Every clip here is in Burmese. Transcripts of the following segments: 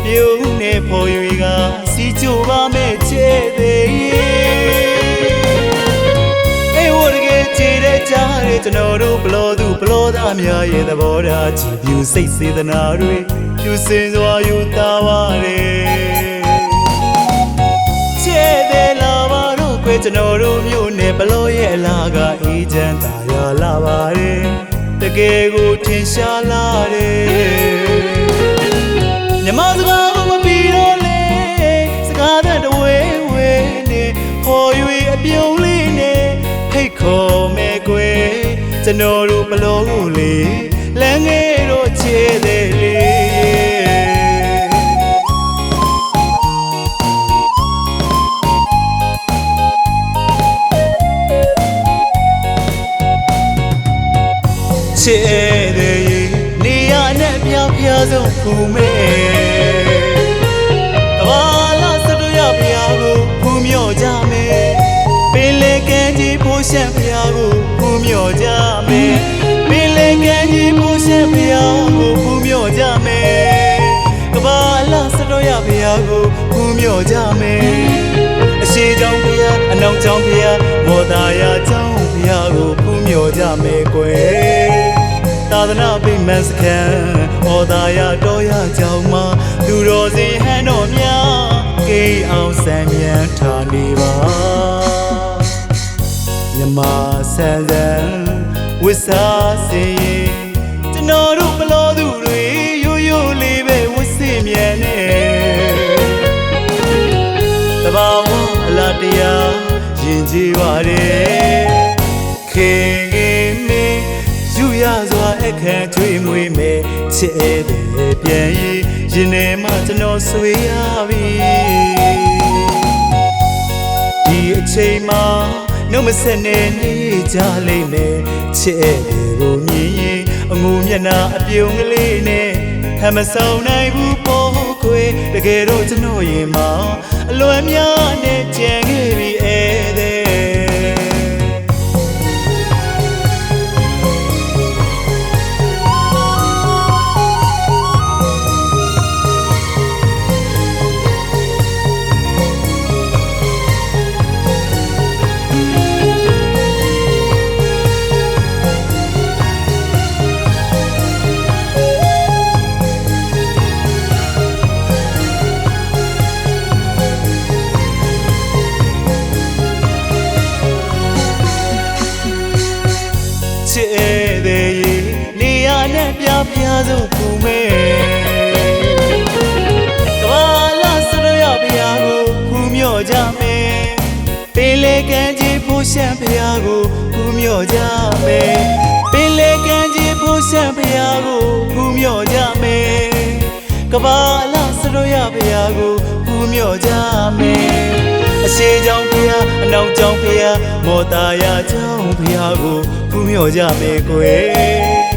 ပြုံးနဲ့ဖော်ရွေကစီချိုပါမဲ့ချဲသေးအေးဝရကေချေတဲ့ကြားတဲ့ကျွန်တော်တို့ဘလို့သူဘလို့သားများရဲ့သဘောထားကြည်ပြူစိတ်စေတနာတွေပြူစင်စွာယူသားပါတယ်ချဲသေးလာပါတော့ခွေကျွန်တော်တို့မြို့နယ်ဘလို့ရဲ့အလားကအေးချမ်းသာရလာပါတယ်တကယ်ကိုထင်ရှားလာတယ်မြမစကားမပြီးတော့လေစကားတဲ့တဝဲဝဲနဲ့ခေါ်၍အပြုံးလေးနဲ့ဖိတ်ခေါ်မဲ့ကွယ်ကျွန်တော်တို့ဘလို့ကိုလေလမ်းငယ်တော့ချေသေးလေချေသေးနေရနဲ့ပြပြဆုံးဖူမဲကဘာလာစတို့ရဖျားကိုဖူမြော့ကြမယ်ပင်လေကဲကြီးဖိုးရှက်ဖျားကိုဖူမြော့ကြမယ်ပင်လေကဲကြီးဖိုးရှက်ဖျားကိုဖူမြော့ကြမယ်ကဘာလာစတို့ရဖျားကိုဖူမြော့ကြမယ်အရှိကြောင့်ဖျားအနောက်ကြောင့်ဖျားမော်တာယာကြောင့်ဖျားကိုဖူမြော့ကြမယ်ကွယ်သာသနာ့ပိမန်စခန်းဟောတာရတော်ရကြောင်မှာသူတော်စင်ဟန်တော်များကိအောင်ဆံမြန်ထားနေပါမြမဆန်းဆန်းဝစ်စားစေကျွန်တော်တို့ဘလို့သူတွေရိုးရိုးလေးပဲဝစ်စီမြန်နေတဘာဝအလားတရားရင်ကြည်ပါတယ်ခေရစွာအခန့်ထွေးမွေးမဲ့ချစ်တဲ့ပြန်ရင်ထဲမှာကျွန်တော်ဆွေရပြီဒီအချိန်မှာနှုတ်မဆက်နဲ့နေကြလိမ့်မယ်ချစ်တဲ့ကိုမြင်ရင်အငူမျက်နှာအပြုံးကလေးနဲ့ဟမ်မဆောင်နိုင်ဘူးပေါ်ခွေတကယ်တော့ကျွန်တော်ရင်မှာအလွယ်များနဲ့ကြံခဲ့ပြီချစ်တဲ့နေရနဲ့ပြပြဆုံးဖူမဲကဘာလာစရရဖျားကိုဖူမြော့ကြမယ်ပင်လေကံကြီးဖိုးရှမ်းဖျားကိုဖူမြော့ကြမယ်ပင်လေကံကြီးဖိုးရှမ်းဖျားကိုဖူမြော့ကြမယ်ကဘာလာစရရဖျားကိုဖူမြော့ကြမယ်အရှိကြောင့်ဖျားအနောက်ကြောင့်ဖျားမော်တာယာကြောင့်ဖျားကိုဖူမြော့ကြမယ်ကွယ်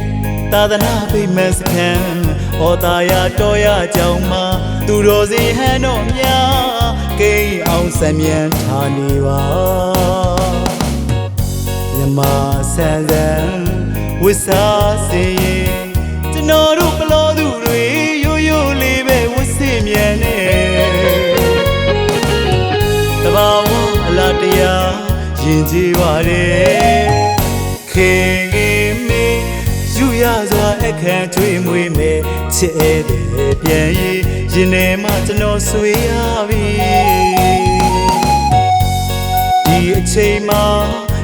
သာသနာ့ပိမန်စခန်းဟောတာယာတော်ရကြောင်မှာသူတော်စင်ဟန်တော်များကိန်းအောင်ဆံမြန်ထားနေပါမြမဆန်းဆန်းဝစ်စားစေကျွန်တော်တို့ဘလို့သူတွေရိုးရိုးလေးပဲဝစ်စီမြန်နေတဘာဝအလားတရားရင်ကြည်ပါတယ်ခေမေယူရစွာအခန့်ထွေးမွေးမဲ့ချစ်တဲ့ပြန်ရင်ထဲမှာကျွန်တော်ဆွေရပြီဒီအချိန်မှာ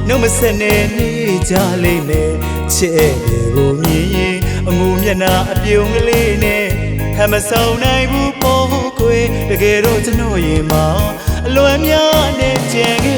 နှုတ်မဆက်နဲ့နေကြလိမ့်မယ်ချစ်တဲ့ကိုမြင်ရင်အငူမျက်နှာအပြုံးကလေးနဲ့ဟမ်မဆောင်နိုင်ဘူးပေါ်ခွေတကယ်တော့ကျွန်တော်ရင်မှာအလွယ်များနဲ့ကြံခဲ့